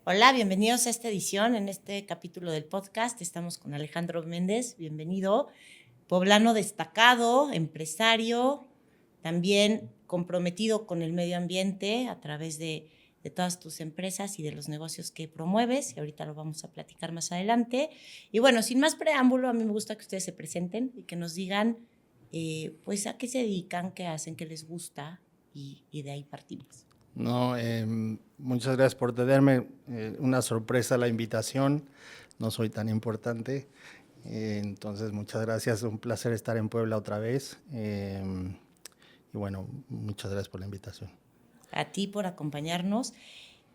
Hola, bienvenidos a esta edición. En este capítulo del podcast estamos con Alejandro Méndez. Bienvenido, poblano destacado, empresario, también comprometido con el medio ambiente a través de todas tus empresas y de los negocios que promueves, y ahorita lo vamos a platicar más adelante. Y bueno, sin más preámbulo, a mí me gusta que ustedes se presenten y que nos digan pues a qué se dedican, qué hacen, qué les gusta, y de ahí partimos. No, muchas gracias por tenerme. Una sorpresa la invitación. No soy tan importante. Entonces, muchas gracias. Un placer estar en Puebla otra vez. Y bueno, muchas gracias por la invitación. A ti por acompañarnos.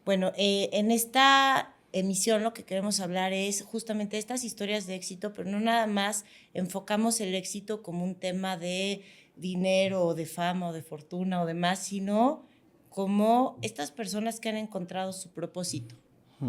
Bueno, en esta emisión lo que queremos hablar es justamente de estas historias de éxito, pero no nada más enfocamos el éxito como un tema de dinero o de fama o de fortuna o demás, sino como estas personas que han encontrado su propósito,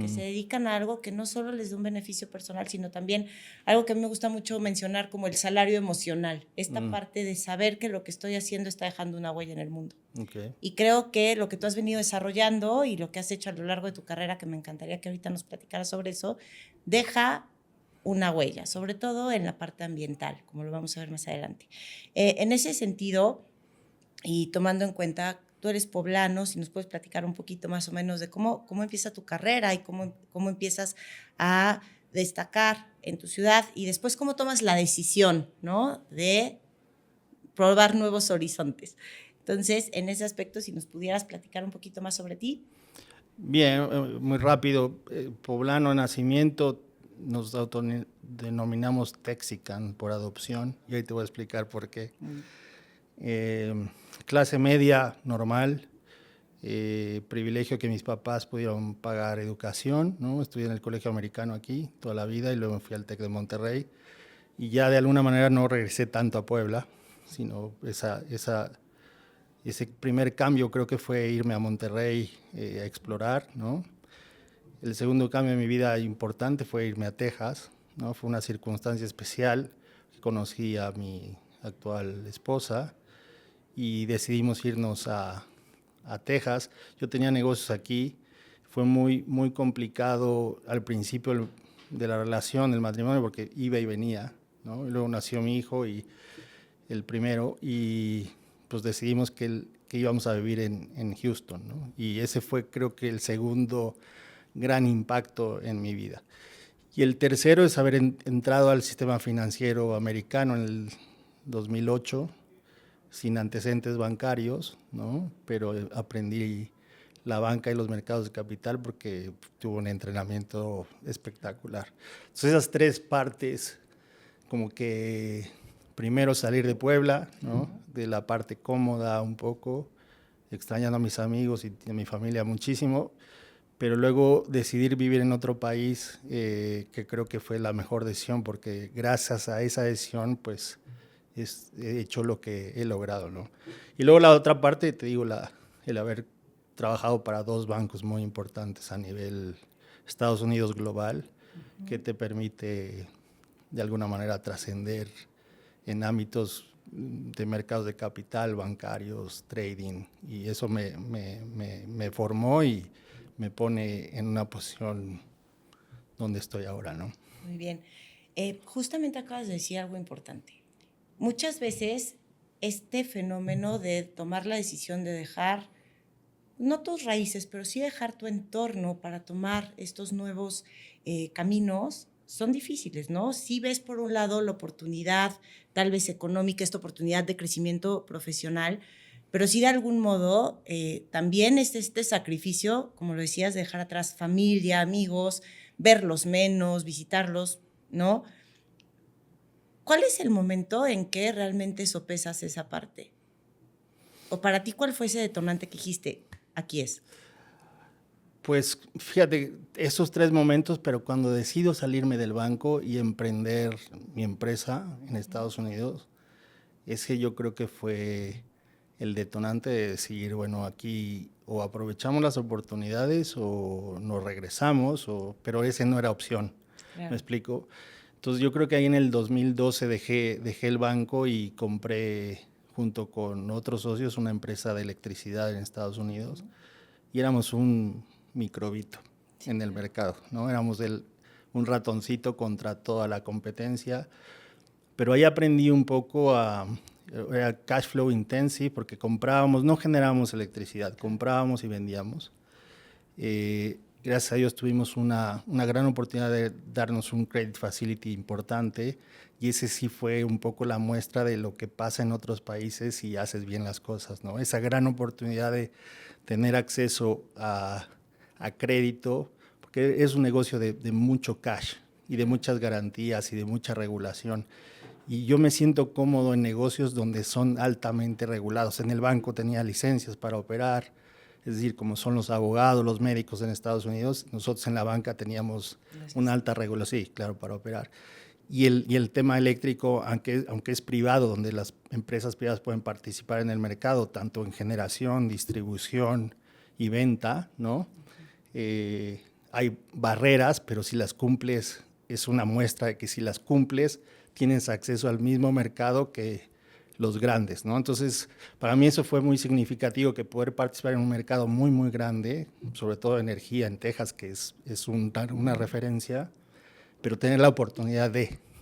que se dedican a algo que no solo les da un beneficio personal, sino también algo que a mí me gusta mucho mencionar como el salario emocional, esta parte de saber que lo que estoy haciendo está dejando una huella en el mundo. Okay. Y creo que lo que tú has venido desarrollando y lo que has hecho a lo largo de tu carrera, que me encantaría que ahorita nos platicaras sobre eso, deja una huella, sobre todo en la parte ambiental, como lo vamos a ver más adelante. En ese sentido, y tomando en cuenta, tú eres poblano, si nos puedes platicar un poquito más o menos de cómo empieza tu carrera y cómo empiezas a destacar en tu ciudad y después cómo tomas la decisión, ¿no?, de probar nuevos horizontes. Entonces, en ese aspecto, si nos pudieras platicar un poquito más sobre ti. Bien, muy rápido. Poblano de nacimiento, nos autodenominamos Texican por adopción. Y ahí te voy a explicar por qué. Clase media normal. Privilegio que mis papás pudieron pagar educación, ¿no? Estudié en el colegio americano aquí toda la vida y luego me fui al TEC de Monterrey y ya de alguna manera no regresé tanto a Puebla, sino ese primer cambio creo que fue irme a Monterrey a explorar, ¿no? El segundo cambio en mi vida importante fue irme a Texas, ¿no? Fue una circunstancia especial. Conocí a mi actual esposa y decidimos irnos a Texas. Yo tenía negocios aquí. Fue muy complicado al principio de la relación, del matrimonio, porque iba y venía, ¿no? Y luego nació mi hijo, y el primero, y pues decidimos que íbamos a vivir en Houston, ¿no? Y ese fue, creo que, el segundo gran impacto en mi vida. Y el tercero es haber entrado al sistema financiero americano en el 2008, sin antecedentes bancarios, ¿no? Pero aprendí la banca y los mercados de capital porque tuve un entrenamiento espectacular. Entonces, esas tres partes, como que primero salir de Puebla, ¿no? De la parte cómoda un poco, extrañando a mis amigos y a mi familia muchísimo, pero luego decidir vivir en otro país, que creo que fue la mejor decisión, porque gracias a esa decisión, pues, he hecho lo que he logrado, ¿no? Y luego la otra parte, te digo, el haber trabajado para dos bancos muy importantes a nivel Estados Unidos global, que te permite de alguna manera trascender en ámbitos de mercados de capital, bancarios, trading, y eso me formó y me pone en una posición donde estoy ahora, ¿no? Muy bien. Justamente acabas de decir algo importante. Muchas veces este fenómeno de tomar la decisión de dejar, no tus raíces, pero sí dejar tu entorno para tomar estos nuevos caminos, son difíciles, ¿no? Sí ves por un lado la oportunidad, tal vez económica, esta oportunidad de crecimiento profesional, pero sí de algún modo también es este sacrificio, como lo decías, de dejar atrás familia, amigos, verlos menos, visitarlos, ¿no? ¿Cuál es el momento en que realmente sopesas esa parte? O para ti, ¿cuál fue ese detonante que dijiste, aquí es? Pues fíjate, esos tres momentos, pero cuando decido salirme del banco y emprender mi empresa en Estados Unidos, ese yo creo que fue el detonante de decir, bueno, aquí o aprovechamos las oportunidades o nos regresamos, pero ese no era opción. ¿Me Claro. explico? Entonces yo creo que ahí en el 2012 dejé el banco y compré junto con otros socios una empresa de electricidad en Estados Unidos y éramos un microbito. en el mercado, ¿no? Éramos un ratoncito contra toda la competencia, pero ahí aprendí un poco era cash flow intensive, porque comprábamos, no generábamos electricidad, comprábamos y vendíamos. Gracias a Dios tuvimos una gran oportunidad de darnos un credit facility importante, y ese sí fue un poco la muestra de lo que pasa en otros países si haces bien las cosas, ¿no? Esa gran oportunidad de tener acceso a crédito, porque es un negocio de mucho cash y de muchas garantías y de mucha regulación. Y yo me siento cómodo en negocios donde son altamente regulados. En el banco tenía licencias para operar, es decir, como son los abogados, los médicos en Estados Unidos, nosotros en la banca teníamos una alta regulación, sí, claro, para operar. Y el tema eléctrico, aunque es privado, donde las empresas privadas pueden participar en el mercado, tanto en generación, distribución y venta, ¿no? Hay barreras, pero si las cumples, es una muestra de que si las cumples, tienes acceso al mismo mercado que los grandes, ¿no? Entonces, para mí eso fue muy significativo, que poder participar en un mercado muy, muy grande, sobre todo de energía en Texas, que es una referencia, pero tener la oportunidad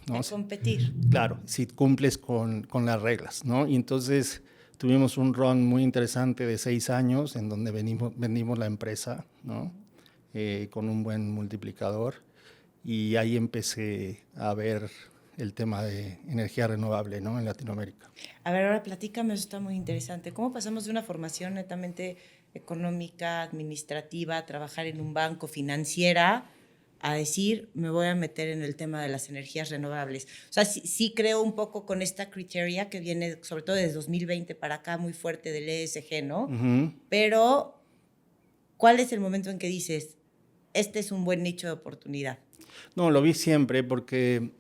¿no? De competir. Claro, si cumples con las reglas, ¿no? Y entonces tuvimos un run muy interesante de 6 años en donde vendimos la empresa, ¿no? Con un buen multiplicador, y ahí empecé a ver el tema de energía renovable, ¿no? En Latinoamérica. A ver, ahora platícame, eso está muy interesante. ¿Cómo pasamos de una formación netamente económica, administrativa, a trabajar en un banco, financiera, a decir, me voy a meter en el tema de las energías renovables? O sea, sí creo un poco con esta criteria que viene, sobre todo desde 2020 para acá, muy fuerte del ESG, ¿no? Uh-huh. Pero, ¿cuál es el momento en que dices, este es un buen nicho de oportunidad? No, lo vi siempre porque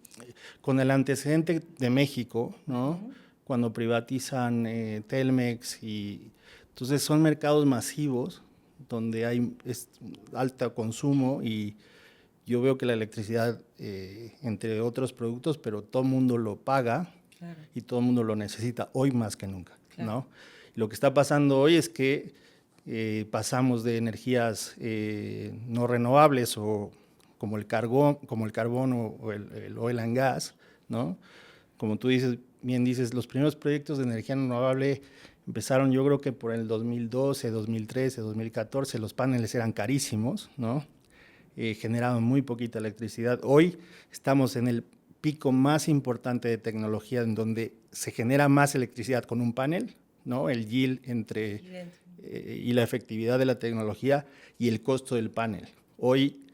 con el antecedente de México, ¿no? Uh-huh. Cuando privatizan Telmex, y entonces son mercados masivos donde hay alto consumo, y yo veo que la electricidad, entre otros productos, pero todo el mundo lo paga, claro, y todo el mundo lo necesita hoy más que nunca, claro, ¿no? Lo que está pasando hoy es que pasamos de energías no renovables, o como el carbón o el oil and gas, ¿no? Como tú bien dices, los primeros proyectos de energía renovable empezaron, yo creo que por el 2012, 2013, 2014, los paneles eran carísimos, ¿no? Generaban muy poquita electricidad. Hoy estamos en el pico más importante de tecnología, en donde se genera más electricidad con un panel, ¿no? El yield y la efectividad de la tecnología y el costo del panel. Hoy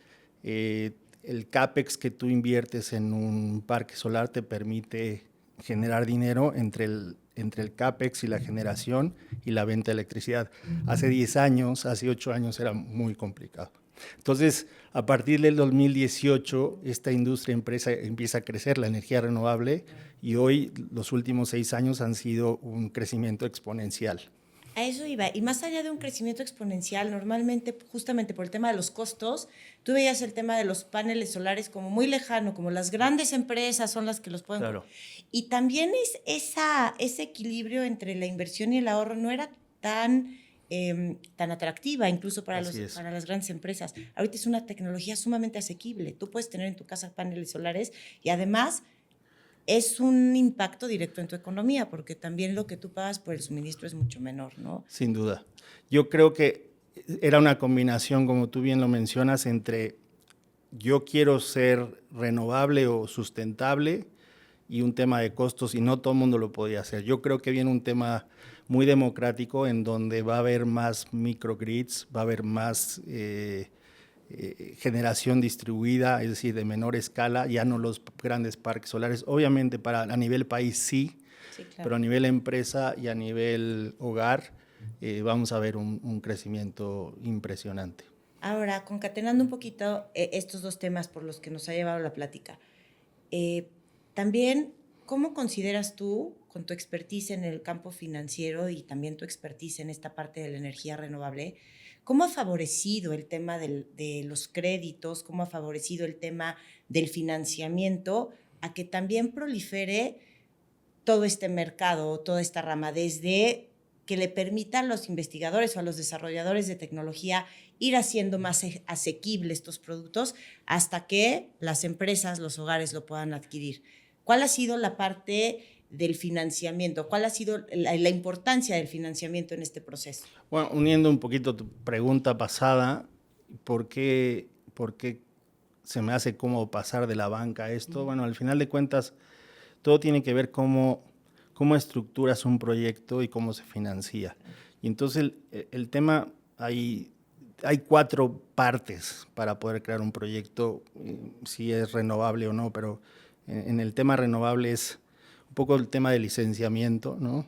el CAPEX que tú inviertes en un parque solar te permite generar dinero entre el CAPEX y la generación y la venta de electricidad. Hace 10 años, hace 8 años era muy complicado. Entonces, a partir del 2018, esta industria empieza a crecer, la energía renovable, y hoy los últimos 6 años han sido un crecimiento exponencial. A eso iba. Y más allá de un crecimiento exponencial, normalmente, justamente por el tema de los costos, tú veías el tema de los paneles solares como muy lejano, como las grandes empresas son las que los pueden... Claro. Y también ese equilibrio entre la inversión y el ahorro no era tan atractiva, incluso para las grandes empresas. Ahorita es una tecnología sumamente asequible. Tú puedes tener en tu casa paneles solares, y además es un impacto directo en tu economía, porque también lo que tú pagas por el suministro es mucho menor, ¿no? Sin duda. Yo creo que era una combinación, como tú bien lo mencionas, entre yo quiero ser renovable o sustentable y un tema de costos, y no todo el mundo lo podía hacer. Yo creo que viene un tema muy democrático en donde va a haber más microgrids, va a haber más generación distribuida, es decir, de menor escala, ya no los grandes parques solares. Obviamente a nivel país sí, claro, pero a nivel empresa y a nivel hogar vamos a ver un crecimiento impresionante. Ahora, concatenando un poquito estos dos temas por los que nos ha llevado la plática, también, ¿cómo consideras tú, con tu expertise en el campo financiero y también tu expertise en esta parte de la energía renovable, cómo ha favorecido el tema de los créditos, cómo ha favorecido el tema del financiamiento a que también prolifere todo este mercado, toda esta rama, desde que le permita a los investigadores o a los desarrolladores de tecnología ir haciendo más asequibles estos productos hasta que las empresas, los hogares lo puedan adquirir. ¿Cuál ha sido la parte del financiamiento? ¿Cuál ha sido la importancia del financiamiento en este proceso? Bueno, uniendo un poquito tu pregunta pasada, ¿por qué se me hace cómodo pasar de la banca a esto? Bueno, al final de cuentas, todo tiene que ver cómo estructuras un proyecto y cómo se financia. Y entonces el tema, hay 4 partes para poder crear un proyecto, si es renovable o no, pero en el tema renovable es un poco el tema de licenciamiento, ¿no?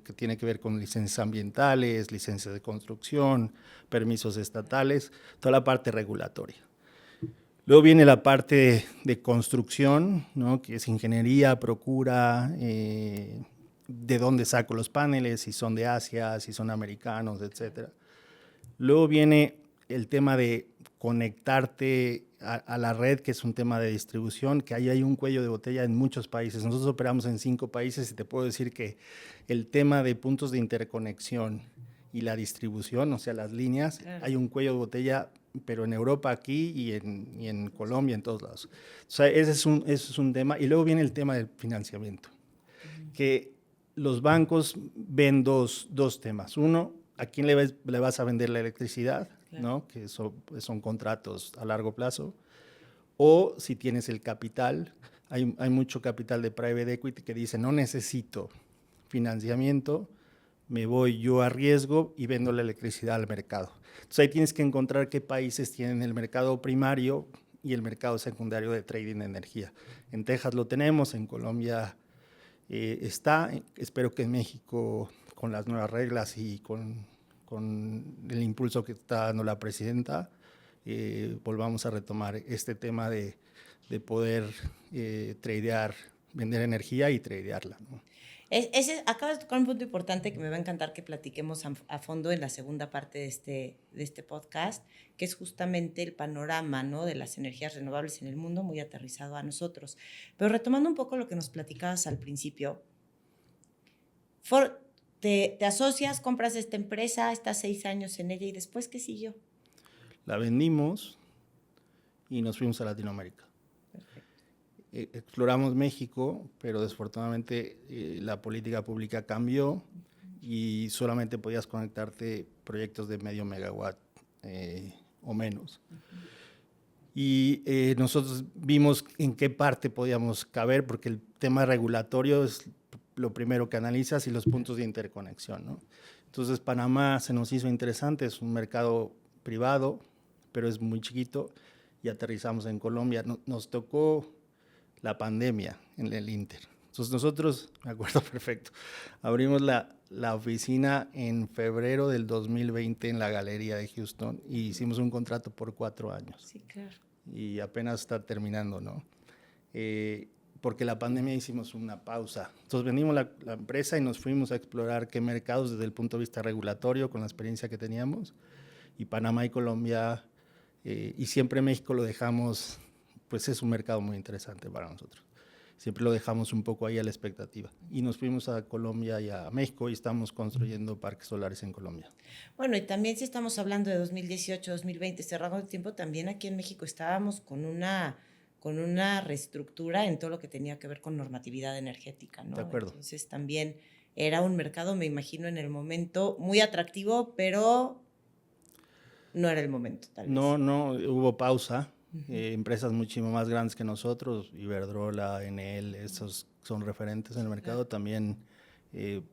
Que tiene que ver con licencias ambientales, licencias de construcción, permisos estatales, toda la parte regulatoria. Luego viene la parte de construcción, ¿no? Que es ingeniería, procura, de dónde saco los paneles, si son de Asia, si son americanos, etcétera. Luego viene el tema de conectarte a la red, que es un tema de distribución, que ahí hay un cuello de botella en muchos países. Nosotros operamos en 5 países y te puedo decir que el tema de puntos de interconexión y la distribución, o sea, las líneas, claro, hay un cuello de botella, pero en Europa aquí y en Colombia, en todos lados. O sea, ese es un tema. Y luego viene el tema del financiamiento, que los bancos ven dos temas. Uno, ¿a quién le vas a vender la electricidad? Claro. ¿No? Que son contratos a largo plazo. O si tienes el capital, hay mucho capital de private equity que dice, no necesito financiamiento, me voy yo a riesgo y vendo la electricidad al mercado. Entonces ahí tienes que encontrar qué países tienen el mercado primario y el mercado secundario de trading de energía. En Texas lo tenemos, en Colombia está, espero que en México, con las nuevas reglas y con el impulso que está dando la presidenta, volvamos a retomar este tema de poder tradear, vender energía y tradearla, ¿no? Acabas de tocar un punto importante que me va a encantar que platiquemos a fondo en la segunda parte de este podcast, que es justamente el panorama, ¿no?, de las energías renovables en el mundo, muy aterrizado a nosotros. Pero retomando un poco lo que nos platicabas al principio, te asocias, compras esta empresa, estás 6 años en ella y después, ¿qué siguió? La vendimos y nos fuimos a Latinoamérica. Exploramos México, pero desafortunadamente la política pública cambió y solamente podías conectarte proyectos de medio megawatt o menos. Y nosotros vimos en qué parte podíamos caber, porque el tema regulatorio es lo primero que analizas y los puntos de interconexión, ¿no? Entonces Panamá se nos hizo interesante, es un mercado privado, pero es muy chiquito, y aterrizamos en Colombia. Nos tocó la pandemia en el Inter. Entonces nosotros, me acuerdo perfecto, abrimos la oficina en febrero del 2020 en la Galería de Houston y hicimos un contrato por 4 años. Sí, claro. Y apenas está terminando, ¿no? Porque la pandemia hicimos una pausa. Entonces vendimos la empresa y nos fuimos a explorar qué mercados desde el punto de vista regulatorio con la experiencia que teníamos. Y Panamá y Colombia, y siempre México lo dejamos, pues es un mercado muy interesante para nosotros. Siempre lo dejamos un poco ahí a la expectativa. Y nos fuimos a Colombia y a México y estamos construyendo parques solares en Colombia. Bueno, y también si estamos hablando de 2018, 2020, cerrado el tiempo, también aquí en México estábamos con una reestructura en todo lo que tenía que ver con normatividad energética, ¿no? De acuerdo. Entonces también era un mercado, me imagino, en el momento muy atractivo, pero no era el momento, tal vez. No, hubo pausa. Empresas muchísimo más grandes que nosotros, Iberdrola, Enel, esos son referentes en el mercado. También,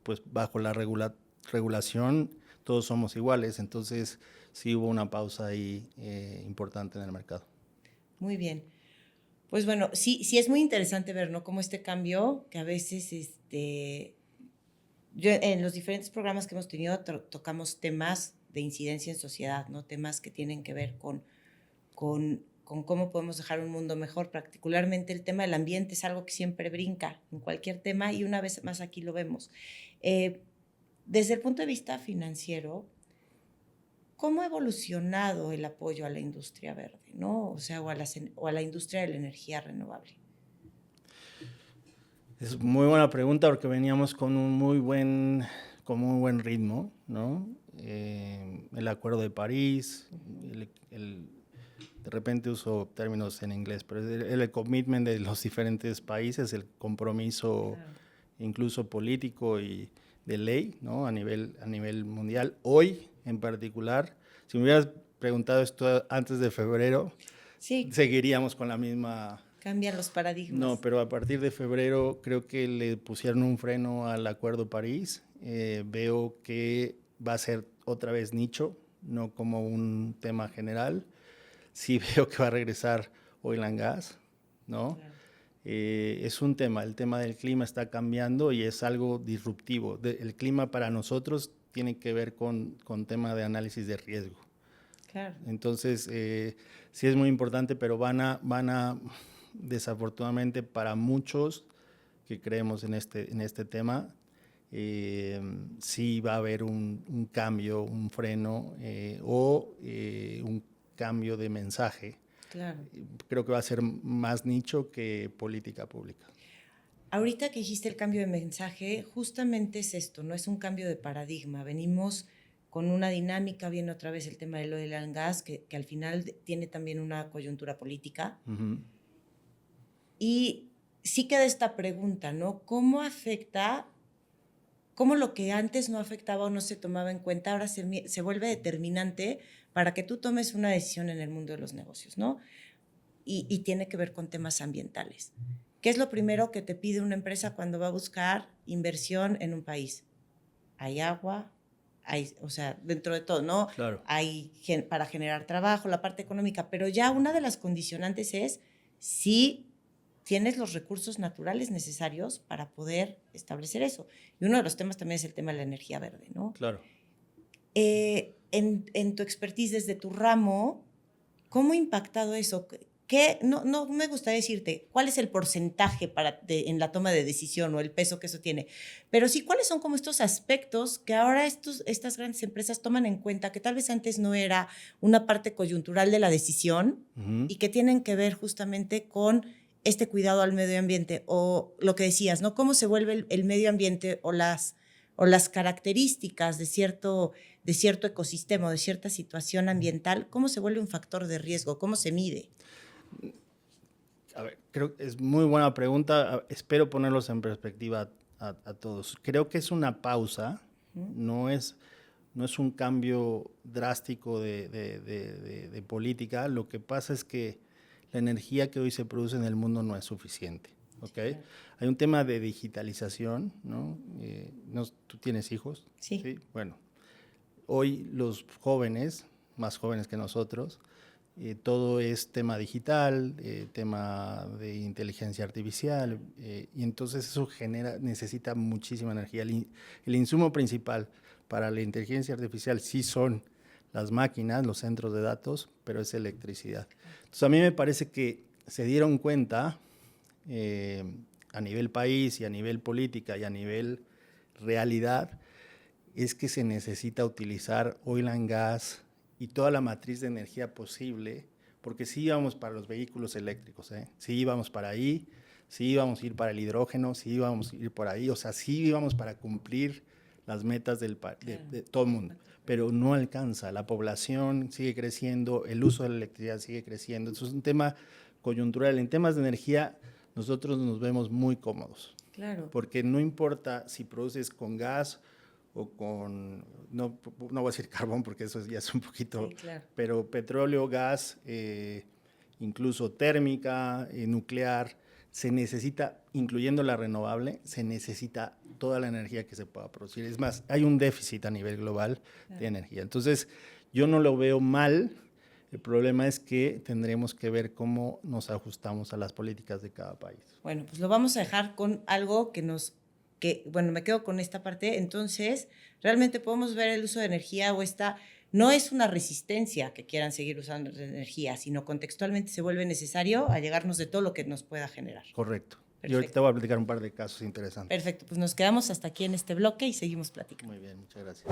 pues bajo la regulación, todos somos iguales. Entonces, sí hubo una pausa ahí importante en el mercado. Muy bien. Pues bueno, sí es muy interesante ver, ¿no?, cómo este cambio, que a veces yo en los diferentes programas que hemos tenido tocamos temas de incidencia en sociedad, ¿no?, temas que tienen que ver con cómo podemos dejar un mundo mejor. Particularmente el tema del ambiente es algo que siempre brinca en cualquier tema y una vez más aquí lo vemos. Desde el punto de vista financiero, ¿cómo ha evolucionado el apoyo a la industria verde, ¿no? O sea, o a la industria de la energía renovable. Es muy buena pregunta porque veníamos con con muy buen ritmo, ¿no? El Acuerdo de París, de repente uso términos en inglés, pero el commitment de los diferentes países, el compromiso incluso político y de ley, ¿no? A nivel mundial. Hoy, en particular, si me hubieras preguntado esto antes de febrero, sí, seguiríamos con la misma... Cambian los paradigmas. No, pero a partir de febrero creo que le pusieron un freno al Acuerdo de París. Veo que va a ser otra vez nicho, no como un tema general. Sí veo que va a regresar oil and gas, ¿no? Claro. Es un tema, el tema del clima está cambiando y es algo disruptivo. El clima para nosotros tiene que ver con tema de análisis de riesgo. Claro. Entonces, sí es muy importante, pero van a desafortunadamente para muchos que creemos en este tema, sí va a haber un cambio, un freno o un cambio de mensaje. Claro. Creo que va a ser más nicho que política pública. Ahorita que dijiste el cambio de mensaje, justamente es esto, no es un cambio de paradigma. Venimos con una dinámica, viene otra vez el tema del oil and gas, que al final tiene también una coyuntura política. Uh-huh. Y sí queda esta pregunta, ¿no? ¿Cómo afecta, cómo lo que antes no afectaba o no se tomaba en cuenta, ahora se vuelve determinante para que tú tomes una decisión en el mundo de los negocios, ¿no? Y tiene que ver con temas ambientales. ¿Qué es lo primero que te pide una empresa cuando va a buscar inversión en un país? Hay agua, o sea, dentro de todo, ¿no? Claro. Hay para generar trabajo, la parte económica, pero ya una de las condicionantes es si tienes los recursos naturales necesarios para poder establecer eso. Y uno de los temas también es el tema de la energía verde, ¿no? Claro. En tu expertise desde tu ramo, ¿cómo ha impactado eso? No me gustaría decirte cuál es el porcentaje en la toma de decisión o el peso que eso tiene, pero sí cuáles son como estos aspectos que ahora estas grandes empresas toman en cuenta, que tal vez antes no era una parte coyuntural de la decisión. Uh-huh. Y que tienen que ver justamente con este cuidado al medio ambiente o lo que decías, ¿no? Cómo se vuelve el medio ambiente o las características de cierto ecosistema o de cierta situación ambiental, cómo se vuelve un factor de riesgo, cómo se mide. A ver, creo que es muy buena pregunta. Espero ponerlos en perspectiva a todos. Creo que es una pausa, uh-huh. no es un cambio drástico de política. Lo que pasa es que la energía que hoy se produce en el mundo no es suficiente. ¿Okay? Sí, claro. Hay un tema de digitalización, ¿no? ¿Tú tienes hijos? Sí. ¿Sí? Bueno, hoy los jóvenes, más jóvenes que nosotros, todo es tema digital, tema de inteligencia artificial, y entonces eso necesita muchísima energía. El insumo principal para la inteligencia artificial sí son las máquinas, los centros de datos, pero es electricidad. Entonces a mí me parece que se dieron cuenta a nivel país y a nivel política y a nivel realidad, es que se necesita utilizar oil and gas y toda la matriz de energía posible, porque sí íbamos para los vehículos eléctricos, sí íbamos para ahí, sí íbamos a ir para el hidrógeno, sí íbamos a ir por ahí, o sea, sí íbamos para cumplir las metas de todo el mundo, pero no alcanza, la población sigue creciendo, el uso de la electricidad sigue creciendo, entonces es un tema coyuntural. En temas de energía nosotros nos vemos muy cómodos, claro. Porque no importa si produces con gas o con, no voy a decir carbón porque eso ya es un poquito, sí, claro. Pero petróleo, gas, incluso térmica, nuclear, se necesita, incluyendo la renovable, se necesita toda la energía que se pueda producir. Es más, hay un déficit a nivel global de energía. Entonces, yo no lo veo mal. El problema es que tendremos que ver cómo nos ajustamos a las políticas de cada país. Bueno, pues lo vamos a dejar con algo bueno, me quedo con esta parte. Entonces, realmente podemos ver el uso de energía no es una resistencia que quieran seguir usando energía, sino contextualmente se vuelve necesario allegarnos de todo lo que nos pueda generar. Correcto. Perfecto. Y ahorita te voy a platicar un par de casos interesantes. Perfecto, pues nos quedamos hasta aquí en este bloque y seguimos platicando. Muy bien, muchas gracias.